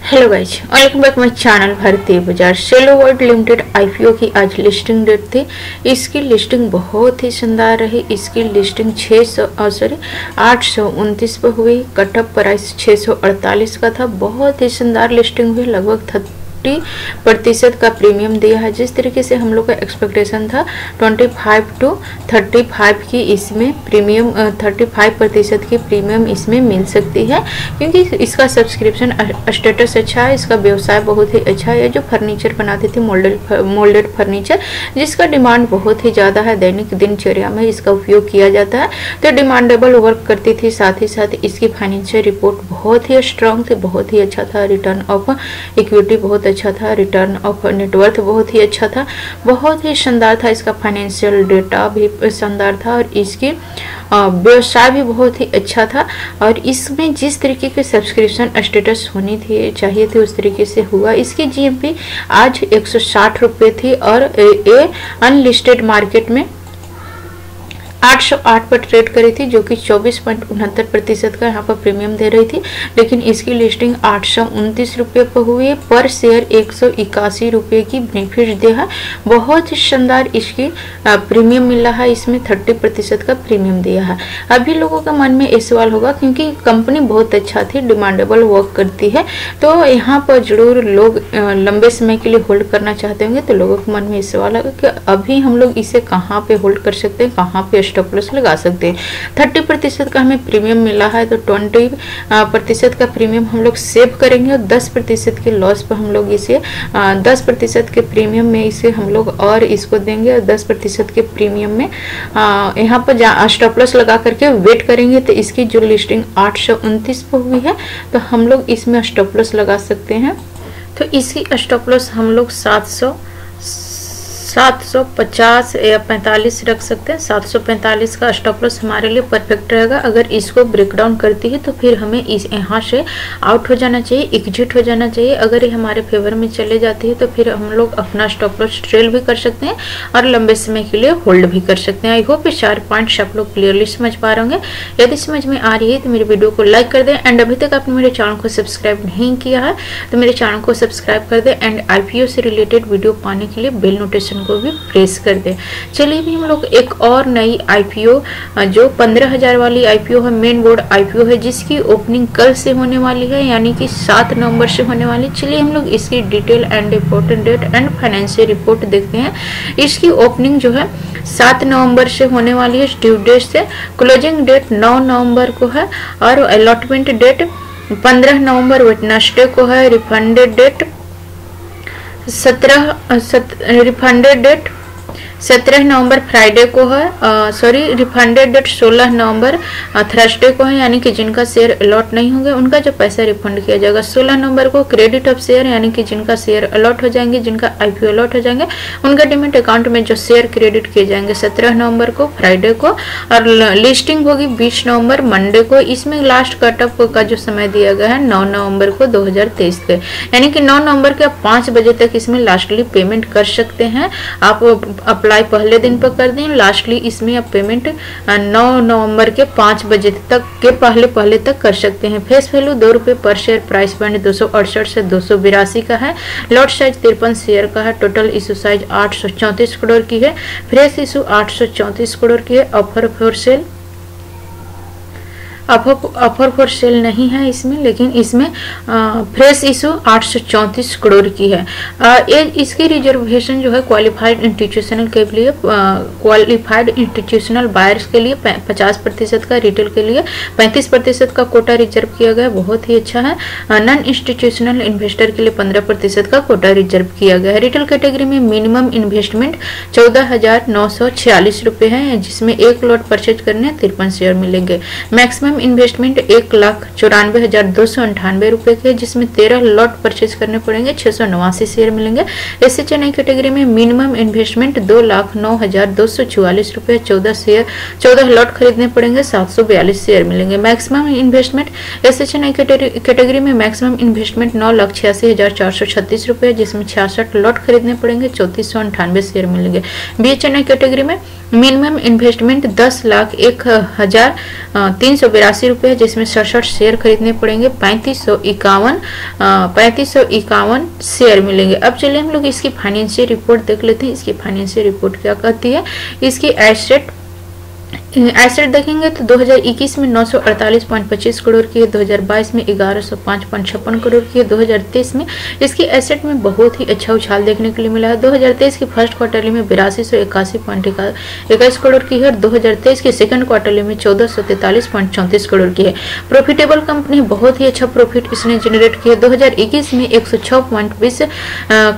Hello guys, welcome back my channel भारतीय बाजार। Cello World limited IPO की आज लिस्टिंग डेट थी। इसकी लिस्टिंग बहुत ही शानदार रही। इसकी लिस्टिंग 829 पर हुई। कटअप प्राइस 648 का था। बहुत ही शानदार लिस्टिंग हुई। लगभग 30% का प्रीमियम दिया है। जिस तरीके से हम लोग का एक्सपेक्टेशन था 25 to 35 की इसमें प्रीमियम 35% की प्रीमियम इसमें मिल सकती है, क्योंकि इसका सब्सक्रिप्शन स्टेटस अच्छा है। इसका व्यवसाय बहुत ही अच्छा है। जो फर्नीचर बनाती थी मोल्डेड फर्नीचर, जिसका डिमांड बहुत ही ज़्यादा है, दैनिक दिनचर्या में इसका उपयोग किया जाता है, तो डिमांडेबल वर्क करती थी। साथ ही साथ इसकी फाइनेंशियल रिपोर्ट बहुत ही स्ट्रांग थी, बहुत ही अच्छा था। रिटर्न ऑफ इक्विटी बहुत अच्छा था। रिटर्न ऑफ नेटवर्थ बहुत ही अच्छा था। बहुत ही शानदार था। इसका फाइनेंशियल डेटा भी शानदार था और इसकी व्यवसाय भी बहुत ही अच्छा था। और इसमें जिस तरीके के सब्सक्रिप्शन स्टेटस होनी थी चाहिए थी उस तरीके से हुआ। इसकी जीएमपी आज 160 रुपये थी और ये अनलिस्टेड मार्केट में 808 पर ट्रेड करी थी, जो कि 24.69% का यहाँ पर प्रीमियम दे रही थी। लेकिन इसकी लिस्टिंग 829 रुपये पर हुई। पर शेयर 181 रुपये की बेनिफिट दे है। बहुत ही शानदार इसकी प्रीमियम मिला है। इसमें 30% का प्रीमियम दिया है। अभी लोगों के मन में ये सवाल होगा, क्योंकि कंपनी बहुत अच्छा थी, डिमांडेबल वर्क करती है, तो यहाँ पर जरूर लोग लंबे समय के लिए होल्ड करना चाहते होंगे। तो लोगों के मन में ये सवाल होगा कि अभी हम लोग इसे कहाँ पे होल्ड कर सकते हैं, कहाँ पे स्टॉप लॉस लगा सकते हैं। 30% का हमें प्रीमियम मिला है, तो 20% का प्रीमियम हम लोग सेव करेंगे और 10% के लॉस पर हम लोग इसे 10% के प्रीमियम में इसे हम लोग और इसको देंगे। और 10% के प्रीमियम में यहाँ पर स्टॉप लॉस लगा करके वेट करेंगे। तो इसकी जो लिस्टिंग 829 पर हुई है, तो हम लोग इसमें स्टॉप लॉस लगा सकते हैं। तो इसकी स्टॉप लॉस हम लोग 750 या 45 रख सकते हैं। 745 का स्टॉप लॉस हमारे लिए परफेक्ट रहेगा। अगर इसको ब्रेक डाउन करती है तो फिर हमें इस यहाँ से आउट हो जाना चाहिए, एग्जिट हो जाना चाहिए। अगर ये हमारे फेवर में चले जाती है तो फिर हम लोग अपना स्टॉप लॉस ट्रेल भी कर सकते हैं और लंबे समय के लिए होल्ड भी कर सकते हैं। आई होप ये 4 पॉइंट्स आप लोग क्लियरली समझ पा रहे होंगे। यदि समझ में आ रही है तो मेरे वीडियो को लाइक कर दें। एंड अभी तक आपने मेरे चैनल को सब्सक्राइब नहीं किया है तो मेरे चैनल को सब्सक्राइब कर दें। एंड आईपीओ से रिलेटेड वीडियो पाने के लिए बेल नोटिफिकेशन को भी प्रेस कर दे। चलिए भी हम लोग एक और नई आईपीओ, जो 15,000 वाली आईपीओ है, मेन बोर्ड आईपीओ है, जिसकी ओपनिंग कल से होने वाली है, यानी कि 7 नवंबर से होने वाली। चलिए हम लोग इसकी detail and important date and financial report देखते हैं। इसकी ओपनिंग जो है 7 नवंबर से होने वाली है ड्यू डेट से। क्लोजिंग डेट 9 नवंबर को है और अलॉटमेंट डेट 15 नवंबर वेडनेसडे को है। रिफंडेड डेट 17 नवंबर फ्राइडे को है। रिफंडेड डेट 16 नवंबर थर्सडे को है, यानी कि जिनका शेयर अलॉट नहीं होंगे उनका जो पैसा रिफंड किया जाएगा। 16 नवंबर को क्रेडिट ऑफ शेयर, यानी कि जिनका शेयर अलॉट हो जाएंगे, जिनका आईपीओ अलॉट हो जाएंगे, उनका डिमेट अकाउंट में जो शेयर क्रेडिट किए जाएंगे 17 नवंबर को फ्राइडे को। और लिस्टिंग होगी 20 नवंबर मंडे को। इसमें लास्ट कटअप का जो समय दिया गया है 9 नवंबर को 2023 के, यानी कि 9 नवंबर के 5 बजे तक इसमें लास्टली पेमेंट कर सकते हैं। आप अप्लाई पहले दिन पर कर दें, लास्टली इसमें आप पेमेंट 9 नवंबर के 5 बजे तक के पहले तक कर सकते हैं। फेस वैल्यू 2 रुपये पर शेयर। प्राइस बैंड 268 से 282 का है। लॉट साइज 53 शेयर का है। टोटल इशू साइज 834 करोड़ की है। फ्रेश इशू 834 करोड़ की है। ऑफर फॉर सेल नहीं है इसमें, लेकिन इसमें फ्रेश इशू 834 करोड़ की है। इसकी रिजर्वेशन जो है क्वालिफाइड इंस्टीट्यूशनल के लिए, क्वालिफाइड इंस्टीट्यूशनल बायर्स के लिए 50% का, रिटेल के लिए 35% का कोटा रिजर्व किया गया। बहुत ही अच्छा है। नॉन इंस्टीट्यूशनल इन्वेस्टर के लिए 15% का कोटा रिजर्व किया गया है। रिटेल कैटेगरी में मिनिमम इन्वेस्टमेंट 14,946 रुपये है, जिसमें 1 लॉट परचेज करने 53 शेयर मिलेंगे। मैक्सिमम इन्वेस्टमेंट 1,94,298 रुपए के, जिसमें 13 लॉट परचेज करने पड़ेंगे, 689 शेयर मिलेंगे। एससी चेन्नई कैटेगरी में मिनिमम इन्वेस्टमेंट 2,09,244 रुपए, 14 लॉट खरीदने पड़ेंगे, 742 शेयर मिलेंगे। Maximum investment SC Chennai category में मैक्सिमम इन्वेस्टमेंट 9,86,436 रुपए, जिसमें 66 लॉट खरीदने पड़ेंगे, 3498 शेयर मिलेंगे। बी चेन्नई कैटेगरी में मिनिमम इन्वेस्टमेंट 10,01,382 ₹82 है, जिसमें 67 शेयर खरीदने पड़ेंगे। 3551 शेयर मिलेंगे। अब चलिए हम लोग इसकी फाइनेंशियल रिपोर्ट देख लेते हैं। इसकी फाइनेंशियल रिपोर्ट क्या कहती है। इसकी एसेट देखेंगे तो 2021 में 948.25 करोड़ की है, 2022 में 1105.56 करोड़ की है, 2023 में इसकी एसेट में बहुत ही अच्छा उछाल देखने के लिए मिला है। 2023 की फर्स्ट क्वार्टरली में 8281.21 करोड़ की है और 2023 की सेकंड क्वार्टरली में 1443.34 करोड़ की है। प्रॉफिटेबल कंपनी, बहुत ही अच्छा प्रॉफिट इसने जनरेट किया। 2021 में 106.20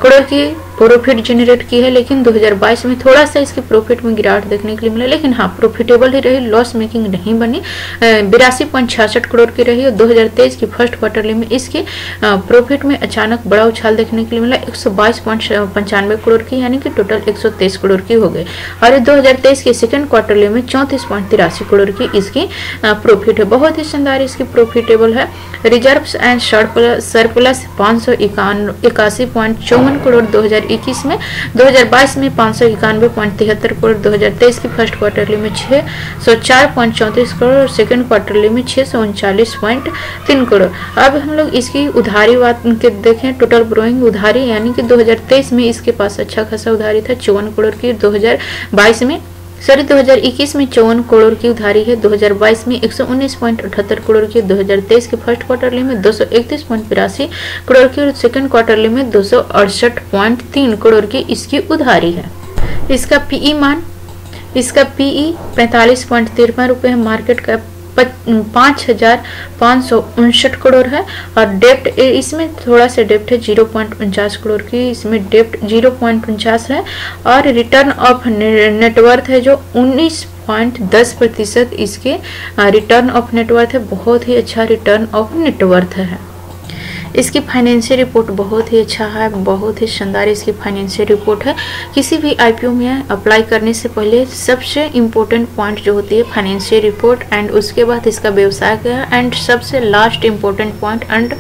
करोड़ की प्रॉफिट जनरेट की है, लेकिन 2022 में थोड़ा सा इसके प्रॉफिट में गिरावट देखने के लिए मिला, लेकिन हाँ प्रॉफिटेबल ही रही, लॉस मेकिंग नहीं बनी। 82.66 करोड़ की रही और 2023 की फर्स्ट क्वार्टरली में इसके प्रॉफिट में अचानक बड़ा उछाल देखने के लिए मिला, 122.95 करोड़ की, यानी कि टोटल 123 करोड़ की हो गई। और 2023 के सेकंड क्वार्टरली में 34.83 करोड़ की इसकी प्रॉफिट है। बहुत ही शानदार इसकी प्रॉफिटेबल है। रिजर्व्स एंड सरप्लस 581.54 करोड़ 2021 में, 2022 में 591.73 करोड़, 2023 की फर्स्ट क्वार्टरली में 604.34 करोड़ और सेकंड क्वार्टरली में 639.3 करोड़। अब हम लोग इसकी उधारी बात के देखें, टोटल ब्रोइंग उधारी, यानी कि 2023 में इसके पास अच्छा खासा उधारी था 54 करोड़ की, 2021 में 54 करोड़ की उधारी है, 2022 में 119.78 करोड़ की, 2023 के फर्स्ट क्वार्टरली में 231.82 करोड़ की और सेकंड क्वार्टरली में 268.3 करोड़ की इसकी उधारी है। इसका पीई 45.53 है, मार्केट कैप 5559 करोड़ है और डेप्ट इसमें थोड़ा सा डेप्ट है 0.49 करोड़ की, इसमें डेप्ट 0.49 है और रिटर्न ऑफ नेटवर्थ है जो 19.10% इसके रिटर्न ऑफ नेटवर्थ है। बहुत ही अच्छा रिटर्न ऑफ नेटवर्थ है। इसकी फाइनेंशियल रिपोर्ट बहुत ही अच्छा है, बहुत ही शानदार इसकी फाइनेंशियल रिपोर्ट है। किसी भी आईपीओ में अप्लाई करने से पहले सबसे इम्पोर्टेंट पॉइंट जो होती है फाइनेंशियल रिपोर्ट, एंड उसके बाद इसका व्यवसाय क्या है, एंड सबसे लास्ट इम्पोर्टेंट पॉइंट एंड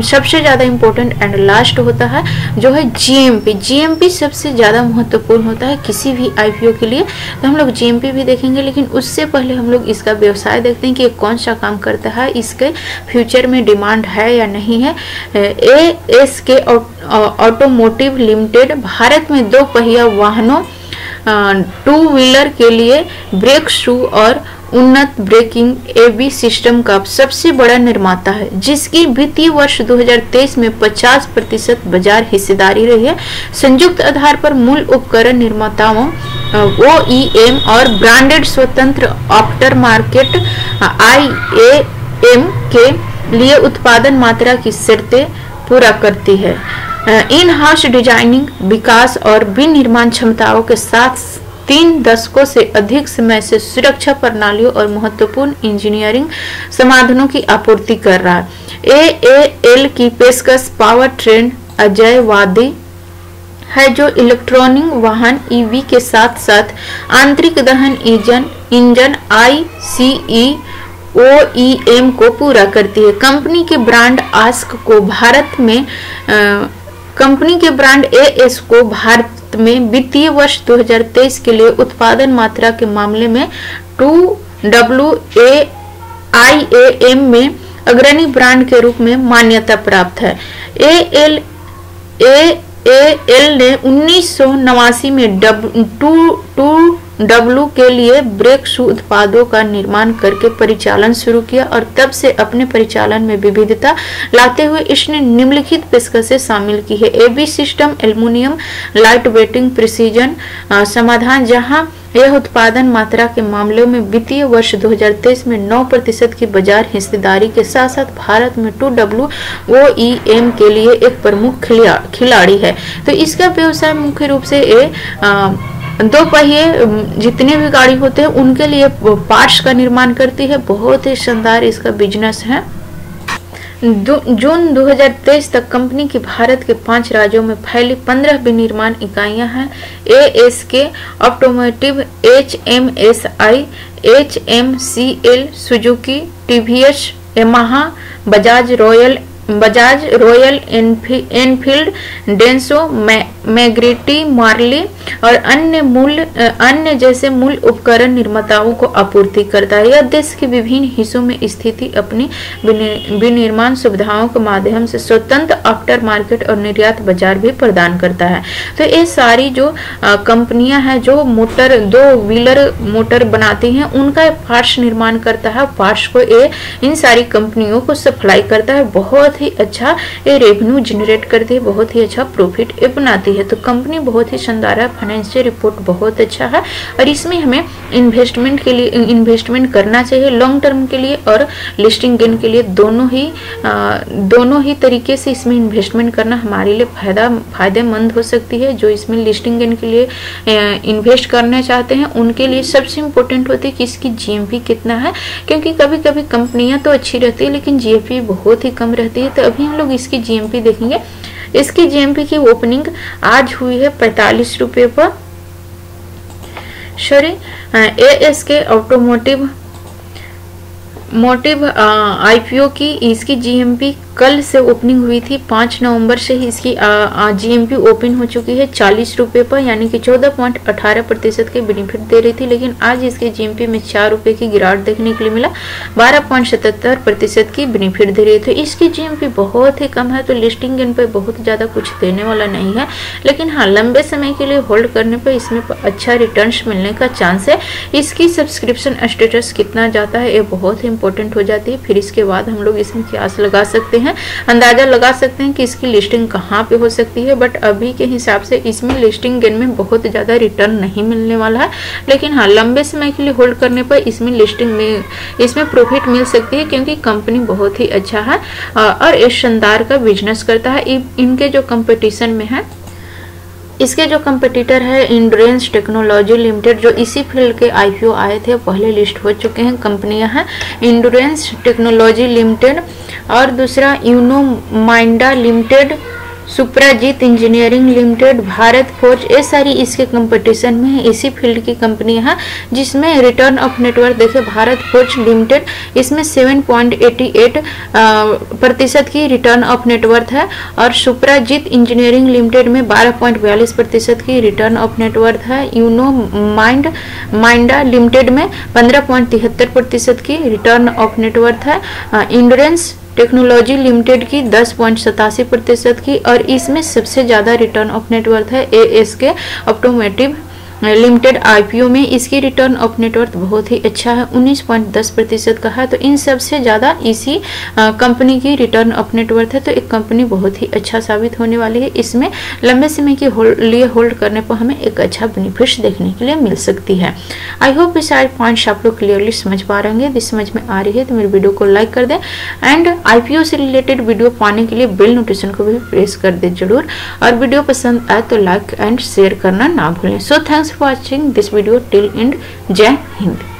सबसे ज़्यादा इम्पोर्टेंट एंड लास्ट होता है जो है जीएमपी। जीएमपी सबसे ज़्यादा महत्वपूर्ण होता है किसी भी आईपीओ के लिए, तो हम लोग जीएमपी भी देखेंगे, लेकिन उससे पहले हम लोग इसका व्यवसाय देखते हैं कि कौन सा काम करता है, इसके फ्यूचर में डिमांड है या नहीं है। ASK ऑटोमोटिव लिमिटेड भारत में 2 पहिया वाहनों 2 व्हीलर के लिए ब्रेक शू और उन्नत ब्रेकिंग AB सिस्टम का सबसे बड़ा निर्माता है, जिसकी वित्तीय वर्ष 2023 में 50% बाजार हिस्सेदारी रही है। संयुक्त आधार पर मूल उपकरण निर्माताओं OEM और ब्रांडेड स्वतंत्र आफ्टर मार्केट IAM के लिए उत्पादन मात्रा की शर्तें पूरा करती है। इन हाउस डिजाइनिंग, विकास और विनिर्माण क्षमताओं के साथ 3 दशकों से अधिक समय से सुरक्षा प्रणालियों और महत्वपूर्ण इंजीनियरिंग समाधानों की आपूर्ति कर रहा है। AAL की पेशकश पावर ट्रेन अजयवादी है, जो इलेक्ट्रॉनिक वाहन EV के साथ साथ आंतरिक दहन इंजन ICE OEM को पूरा करती है। कंपनी के ब्रांड AS को भारत में वित्तीय वर्ष 2023 के लिए उत्पादन मात्रा के मामले में 2WAIAM में अग्रणी ब्रांड के रूप में मान्यता प्राप्त है। AAL ने 1989 में 2W के लिए ब्रेक शू उत्पादों का निर्माण करके परिचालन शुरू किया और तब से अपने परिचालन में विविधता लाते हुए इसने निम्नलिखित पेशकशें शामिल की है। AB system, aluminium light waiting, precision समाधान, जहां यह उत्पादन मात्रा के मामलों में वित्तीय वर्ष 2023 में 9% की बाजार हिस्सेदारी के साथ साथ भारत में 2W OEM के लिए एक प्रमुख खिलाड़ी है। तो इसका व्यवसाय मुख्य रूप से 2 पहिए जितने भी गाड़ी होते हैं उनके लिए पार्ट्स का निर्माण करती है। बहुत ही शानदार इसका बिजनेस है। जून 2023 तक कंपनी की भारत के 5 राज्यों में फैली 15 विनिर्माण इकाइयां हैं। ASK automotive, HMSI, HMCL, Suzuki, TVS, Yamaha, Bajaj, royal Bajaj, Royal Enfield, Denso, Magneti, Marelli और अन्य जैसे मूल उपकरण निर्माताओं को आपूर्ति करता है। यह देश के विभिन्न हिस्सों में स्थिति अपनी विनिर्माण सुविधाओं के माध्यम से स्वतंत्र आफ्टर मार्केट और निर्यात बाजार भी प्रदान करता है। तो ये सारी जो कंपनियां हैं जो मोटर, 2 व्हीलर मोटर बनाती हैं, उनका पार्ट्स निर्माण करता है। पार्ट्स को ये इन सारी कंपनियों को सप्लाई करता है। बहुत ही अच्छा ये रेवेन्यू जनरेट करती है, बहुत ही अच्छा प्रॉफिट ये बनाती है। तो कंपनी बहुत ही शानदार है, फाइनेंशियल रिपोर्ट बहुत अच्छा है और इसमें हमें इन्वेस्टमेंट के लिए इन्वेस्टमेंट करना चाहिए, लॉन्ग टर्म के लिए और लिस्टिंग गेन के लिए, दोनों ही तरीके से इसमें इन्वेस्टमेंट करना हमारे लिए फायदेमंद हो सकती है। जो इसमें लिस्टिंग गेन के लिए इन्वेस्ट करना चाहते हैं उनके लिए सबसे इम्पोर्टेंट होती है कि इसकी जीएमपी कितना है, क्योंकि कभी कभी कंपनियां तो अच्छी रहती है लेकिन जीएमपी बहुत ही कम रहती है। तो अभी हम लोग इसकी जीएमपी देखेंगे। इसकी जीएमपी की ओपनिंग आज हुई है 45 रुपये पर। सॉरी, एएसके ऑटोमोटिव आईपीओ की इसकी जीएमपी कल से ओपनिंग हुई थी। 5 नवंबर से ही इसकी जीएमपी ओपन हो चुकी है 40 रुपये पर, यानी कि 14.18% के बेनिफिट दे रही थी, लेकिन आज इसके जीएमपी में 4 रुपये की गिरावट देखने के लिए मिला, 12.77% की बेनिफिट दे रही है। तो इसकी जीएमपी बहुत ही कम है, तो लिस्टिंग गेन पर बहुत ज़्यादा कुछ देने वाला नहीं है, लेकिन हाँ लंबे समय के लिए होल्ड करने पर इसमें अच्छा रिटर्न्स मिलने का चांस है। इसकी सब्सक्रिप्शन स्टेटस कितना जाता है ये बहुत ही इंपॉर्टेंट हो जाती है। फिर इसके बाद हम लोग इसमें क्यास लगा सकते हैं, अंदाजा लगा सकते हैं कि इसकी लिस्टिंग कहाँ पे हो सकती है, बट अभी के हिसाब से इसमें लिस्टिंग गेन में बहुत ज़्यादा रिटर्न नहीं मिलने वाला है, लेकिन हाँ लंबे समय के लिए होल्ड करने पर इसमें लिस्टिंग में इसमें प्रॉफिट मिल सकती है, क्योंकि कंपनी बहुत ही अच्छा है और ये शानदार का बिजनेस करता है। इनके जो कंपटीशन में है, इसके जो कंपटीटर है एंड्योरेंस टेक्नोलॉजी लिमिटेड, जो इसी फील्ड के आईपीओ आए थे, पहले लिस्ट हो चुके हैं कंपनियां हैं एंड्योरेंस टेक्नोलॉजी लिमिटेड और दूसरा Uno Minda limited, Suprajit engineering limited, Bharat Forge, ये सारी इसके कंपटीशन में है। इसी फील्ड की कंपनी है जिसमें रिटर्न ऑफ नेटवर्थ देखे, भारत फोर्ज लिमिटेड इसमें 7.88% की रिटर्न ऑफ नेटवर्थ है और सुप्राजीत इंजीनियरिंग लिमिटेड में 12.42% की रिटर्न ऑफ नेटवर्थ है। यूनो माइंडा लिमिटेड में 15.73% की रिटर्न ऑफ नेटवर्थ है। एंड्योरेंस टेक्नोलॉजी लिमिटेड की 10.87% की, और इसमें सबसे ज़्यादा रिटर्न ऑफ नेटवर्थ है एएसके ऑटोमोटिव लिमिटेड आईपीओ में। इसकी रिटर्न ऑफ नेटवर्थ बहुत ही अच्छा है, 19.10% का है। तो इन सबसे ज़्यादा इसी कंपनी की रिटर्न ऑफ नेटवर्थ है। तो एक कंपनी बहुत ही अच्छा साबित होने वाली है। इसमें लंबे समय के लिए होल्ड करने पर हमें एक अच्छा बेनिफिट देखने के लिए मिल सकती है। आई होप ये सारे पॉइंट्स आप लोग क्लियरली समझ पा रहे होंगे। यदि समझ में आ रही है तो मेरे वीडियो को लाइक कर दें एंड आईपीओ से रिलेटेड वीडियो पाने के लिए बेल नोटिफिकेशन को भी प्रेस कर दें जरूर, और वीडियो पसंद आए तो लाइक एंड शेयर करना ना भूलें। So thanks for watching this video till end. Jai Hind.